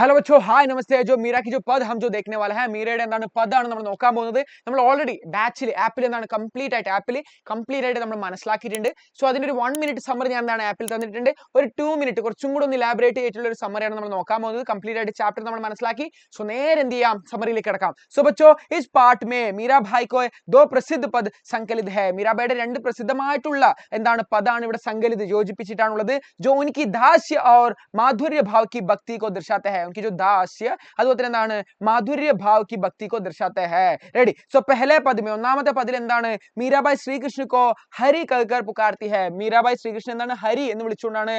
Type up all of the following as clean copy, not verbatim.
Hello ബച്ചോ hi നമസ്തേ ജോ മീരാക്കി ജോ പദ് ഹം ജോ देखने वाला है മീരയുടെ എന്താണ് പദാണ് നമ്മൾ നോക്കാൻ പോകുന്നത്. നമ്മൾ ഓൾറെഡി ബാച്ചിൽ ആപ്പിൽ എന്താണ് കംപ്ലീറ്റ് ആയിട്ട് നമ്മൾ മനസ്സിലാക്കിയിട്ടുണ്ട്. സോ അതിന്റെ ഒരു 1 മിനിറ്റ് സമ്മറി ഞാൻ എന്താണ് ആപ്പിൽ തന്നിട്ടുണ്ട്. ഒരു 2 മിനിറ്റ് കുറച്ചും കൂടി ഒന്ന് ഇലാബറേറ്റ് ചെയ്തിട്ടുള്ള ഒരു സമ്മറിയാണ് നമ്മൾ നോക്കാൻ പോകുന്നത്. കംപ്ലീറ്റ് ആയിട്ട് ചാപ്റ്റർ നമ്മൾ മനസ്സിലാക്കി. സോ നേരെ എന്ത് ചെയ്യാം, സമ്മറിയിലേക്ക് കിടക്കാം. So ബച്ചോ is part may Meera bhai കോ ദോ പ്രസിദ്ധ പദ് സംകലിത് ഹൈ. മീരാബായിയുടെ രണ്ട് പ്രസിദ്ധമായിട്ടുള്ള എന്താണ് പദാണ് ഇവിടെ സംകലിത് യോജിപ്പിച്ചിട്ടാണുള്ളത്. ജോ ഉനकी दास्य और माधुर्य भाव की भक्ति को दर्शाते हैं. उनकी जो दास्य അതുപോലെ എന്താണ് മാധുര്യ ഭാവ് की भक्ति को दर्शाते हैं. रेडी. सो पहले पद में ഒന്നാമത്തെ പദിൽ എന്താണ് മീരാബായി ശ്രീകൃഷ്ണ को ഹരി कहकर पुकारती है. മീരാബായി ശ്രീകൃഷ്ണൻ എന്താണ് ഹരി എന്ന് വിളിച്ചുകൊണ്ടാണ്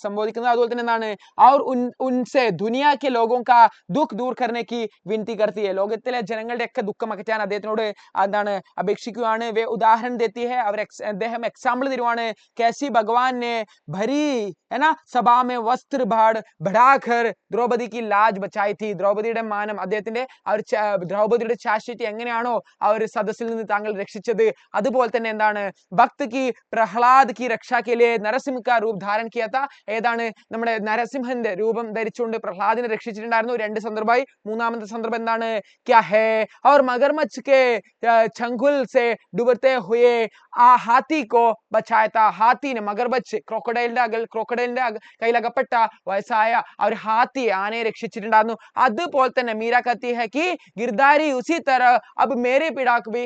സംബോധിക്കുന്നത്. അതുപോലെ തന്നെ എന്താണ് और उनसे दुनिया के लोगों का दुख दूर करने की विनती करती है. ലോകത്തിലെ ജനങ്ങളുടെ ഒക്കെ ദുഃഖം അകറ്റാൻ അദ്ദേഹത്തിനോട് എന്താണ് അപേക്ഷിക്കുകയാണ്. വേ ഉദാഹരണം देती है. അദ്ദേഹം എക്സാമ്പിൾ തരുവാണ്. कैसी भगवान ने भरी है ना सभा में वस्त्र बढ़ाकर ദ്രൗപദി की लाज बचाई थी. ദ്രൗപദിയുടെ മാനം അദ്ദേഹത്തിന്റെ ദ്രൗപദിയുടെ ചാശ്വതി എങ്ങനെയാണോ ആ ഒരു സദസ്സിൽ നിന്ന് താങ്കൾ രക്ഷിച്ചത്, അതുപോലെ തന്നെ എന്താണ് ഭക്ത് की प्रहलाद की रक्षा के लिए नरसिंह का रूप धारण किया था. ഏതാണ് നമ്മുടെ നരസിംഹന്റെ രൂപം ധരിച്ചുകൊണ്ട് പ്രഹ്ലാദിനെ രക്ഷിച്ചിട്ടുണ്ടായിരുന്നു. രണ്ട് സന്ദർഭമായി. മൂന്നാമത്തെ സന്ദർഭം എന്താണ് क्या है और मगरमच्छ के चंगुल से डूबते हुए हाथी को बचाया था. ഹാത്തിനെ മഗർമച്ച് ക്രോക്കഡൈലിന്റെ കയ്യിലകപ്പെട്ട വയസ്സായ ആ ഒരു ഹാത്തി ആനയെ രക്ഷിച്ചിട്ടുണ്ടായിരുന്നു. അതുപോലെ തന്നെ മീര കത്തി ഹെ കി ഗിർദാരി ഉസി തര അബ് മേരെ പിടാക്ക് ബി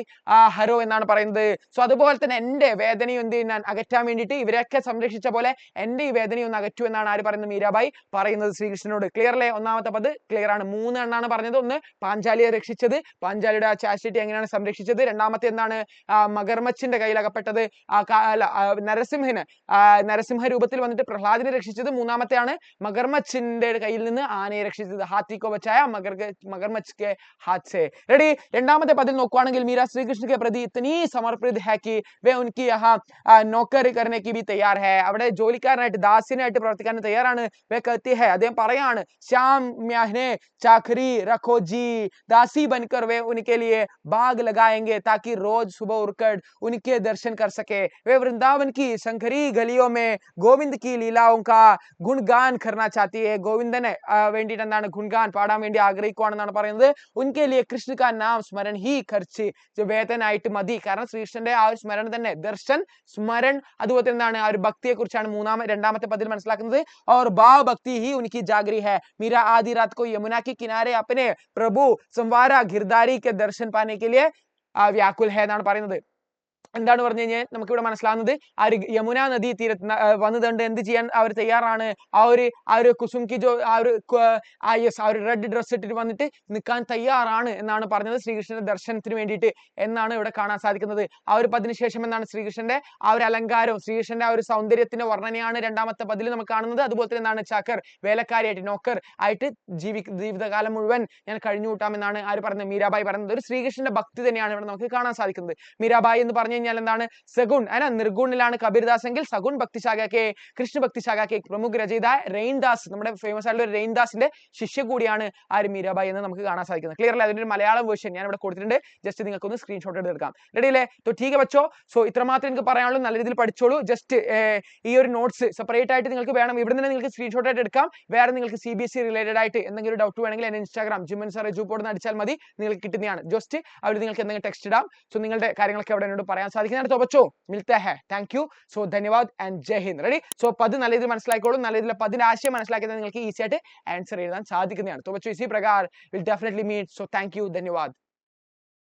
ഹരോ എന്നാണ് പറയുന്നത്. സോ അതുപോലെ തന്നെ എന്റെ വേദനയും എന്ത് ഞാൻ അകറ്റാൻ വേണ്ടിയിട്ട് ഇവരെയൊക്കെ സംരക്ഷിച്ച പോലെ എന്റെ ഈ വേദനയും ഒന്ന് അകറ്റു എന്നാണ് ആര് പറയുന്നത്, മീരാബായി പറയുന്നത് ശ്രീകൃഷ്ണനോട്. ക്ലിയർ അല്ലേ? ഒന്നാമത്തെ പദ് ക്ലിയർ ആണ്. 3 എണ്ണാണ് പറഞ്ഞത്. ഒന്ന് പാഞ്ചാലിയെ രക്ഷിച്ചത്, പാഞ്ചാലിയുടെ ആ ചാസ്റ്റിറ്റി എങ്ങനെയാണ് സംരക്ഷിച്ചത്. രണ്ടാമത്തെ എന്താണ് മഗർമച്ചിന്റെ കയ്യിലകപ്പെട്ടത്, നരസിംഹ രൂപത്തിൽ വന്നിട്ട് പ്രഹ്ലാദിനെ രക്ഷിച്ചത്. മൂന്നാമത്തെയാണ് മഗർമച്ചിന്റെ കയ്യിൽ നിന്ന് ആനയെ രക്ഷിച്ചത്. ഹാത്തിക്കോ ബച്ചായ മഗർമച്ച് के हाथ से. रेडी. രണ്ടാമത്തെ പദിൽ നോക്കുകയാണെങ്കിൽ മീര ശ്രീകൃഷ്ണ के प्रति इतनी समर्पित है कि वे उनकी यहाँ नौकरी करने की भी तैयार है. അവിടെ ജോലിക്കാരനായിട്ട് ദാസ്യനായിട്ട് പ്രവർത്തിക്കാൻ തയ്യാറാണ്. വേ कहती है, അദ്ദേഹം പറയാണ്, ശ്യാം മ്യാഹ്നെ चाकरी रखो जी, दासी बनकर वे उनके लिए बाग लगाएंगे ताकि रोज सुबह उठकर उनके दर्शन कर सके. वे वृंदावन की शंकरी गलियों में गोविंद की लीलाओं का गुणगान करना चाहती है. ഗോവിന്ദനെ വേണ്ടിയിട്ട് എന്താണ് ഗുൺഗാൻ പാടാൻ വേണ്ടി ആഗ്രഹിക്കുവാണെന്നാണ് പറയുന്നത്. ഉൻകെ ലിയെ കൃഷ്ണ കാ നാം സ്മരൺ ഹി ഖർച്ച് വേദനായിട്ട് മതി. കാരണം ശ്രീകൃഷ്ണന്റെ ആ ഒരു സ്മരണ തന്നെ, ദർശൻ സ്മരൺ, അതുപോലെ എന്താണ് ആ ഒരു ഭക്തിയെ കുറിച്ചാണ് രണ്ടാമത്തെ പദിൽ മനസ്സിലാക്കുന്നത്. और भाव भक्ति ही उनकी जागरी है. मीरा आधी रात को यमुना के किनारे अपने प्रभु संवारा गिरधारी के दर्शन पाने के लिए व्याकुल है എന്നാണ് പറയുന്നത്. എന്താണ് പറഞ്ഞു കഴിഞ്ഞാൽ നമുക്ക് ഇവിടെ മനസ്സിലാവുന്നത് ആ ഒരു യമുന നദീ തീരത്ത് വന്നതുകൊണ്ട് എന്ത് ചെയ്യാൻ അവർ തയ്യാറാണ്, ആ ഒരു കുസുംകി ജോ ആ ഒരു റെഡ് ഡ്രസ് ഇട്ടിട്ട് വന്നിട്ട് നിൽക്കാൻ തയ്യാറാണ് എന്നാണ് പറഞ്ഞത് ശ്രീകൃഷ്ണന്റെ ദർശനത്തിന് വേണ്ടിയിട്ട് എന്നാണ് ഇവിടെ കാണാൻ സാധിക്കുന്നത്. ആ ഒരു പദിന് ശേഷം എന്നാണ് ശ്രീകൃഷ്ണന്റെ ആ ഒരു അലങ്കാരവും ശ്രീകൃഷ്ണന്റെ ആ ഒരു സൗന്ദര്യത്തിന്റെ വർണ്ണനയാണ് രണ്ടാമത്തെ പദിൽ നമുക്ക് കാണുന്നത്. അതുപോലെ തന്നെ എന്താണ് ചാക്കർ, വേലക്കാരിയായിട്ട് നോക്കർ ആയിട്ട് ജീവിതകാലം മുഴുവൻ ഞാൻ കഴിഞ്ഞു കൂട്ടാമെന്നാണ് ആര് പറയുന്നത്, മീരാബായി പറയുന്നത്. ഒരു ശ്രീകൃഷ്ണന്റെ ഭക്തി തന്നെയാണ് ഇവിടെ നമുക്ക് കാണാൻ സാധിക്കുന്നത്. മീരാബായി എന്ന് പറഞ്ഞു കഴിഞ്ഞാൽ എന്താണ് സഗുൺ നിർഗുണിലാണ് കബീർദാസ് എങ്കിൽ സഗുൺ ഭക്തി ശാഖ കെ കൃഷ്ണ ഭക്തി ശാഖ കെ പ്രമുഖ രചയിത റെയിൻദാസ്, നമ്മുടെ ഫേമസ് ആയിട്ടുള്ള റെയിൻദാസിന്റെ ശിഷ്യ കൂടിയാണ് ആര് മീരാബായി എന്ന് നമുക്ക് കാണാൻ സാധിക്കുന്നത്. ക്ലിയർ അല്ലേ? അതിന്റെ ഒരു മലയാളം വേർഷൻ ഞാൻ ഇവിടെ കൊടുത്തിട്ടുണ്ട്. ജസ്റ്റ് നിങ്ങൾക്ക് ഒന്ന് സ്ക്രീൻഷോട്ട് എടുക്കാം. റെഡി അല്ലേ? तो ठीक है बच्चों. സോ ഇത്രമാത്രം എനിക്ക് പറയാനുള്ളൂ. നല്ല രീതിയിൽ പഠിച്ചോളൂ. ജസ്റ്റ് ഈ ഒരു നോട്ട്സ് സെപ്പറേറ്റ് ആയിട്ട് നിങ്ങൾക്ക് വേണം. ഇവിടെ നിന്ന് നിങ്ങൾക്ക് സ്ക്രീൻഷോട്ട് ആയിട്ട് എടുക്കാം. വേറെ നിങ്ങൾക്ക് CBSE റിലേറ്റഡ് ആയിട്ട് എന്തെങ്കിലും ഡൗട്ട് വേണമെങ്കിൽ എന്റെ ഇൻസ്റ്റാഗ്രാം ജിമൻ സർ ജൂപ്പോട് അടിച്ചാൽ മതി, നിങ്ങൾക്ക് കിട്ടുന്നതാണ്. ജസ്റ്റ് അവിടെ നിങ്ങൾക്ക് എന്തെങ്കിലും ടെക്സ്റ്റ് ഇടാം. സോ നിങ്ങളുടെ കാര്യങ്ങളൊക്കെ അവിടെ എന്നോട് പറയാൻ സാധിക്കുന്നതാണ്. तो बच्चों मिलते हैं. Thank you. सो धन्यवाद एंड जय हिंद. റെഡി. സോ പദ് നല്ല രീതിയിൽ മനസ്സിലാക്കിക്കോളൂ. നല്ല രീതിയിൽ പദിന്റെ ആശയം മനസ്സിലാക്കിയാൽ നിങ്ങൾക്ക് ഈസി ആയിട്ട് ആൻസർ എഴുതാൻ സാധിക്കുന്നതാണ്. तो बच्चों इसी प्रकार will definitely meet. So thank you. धन्यवाद.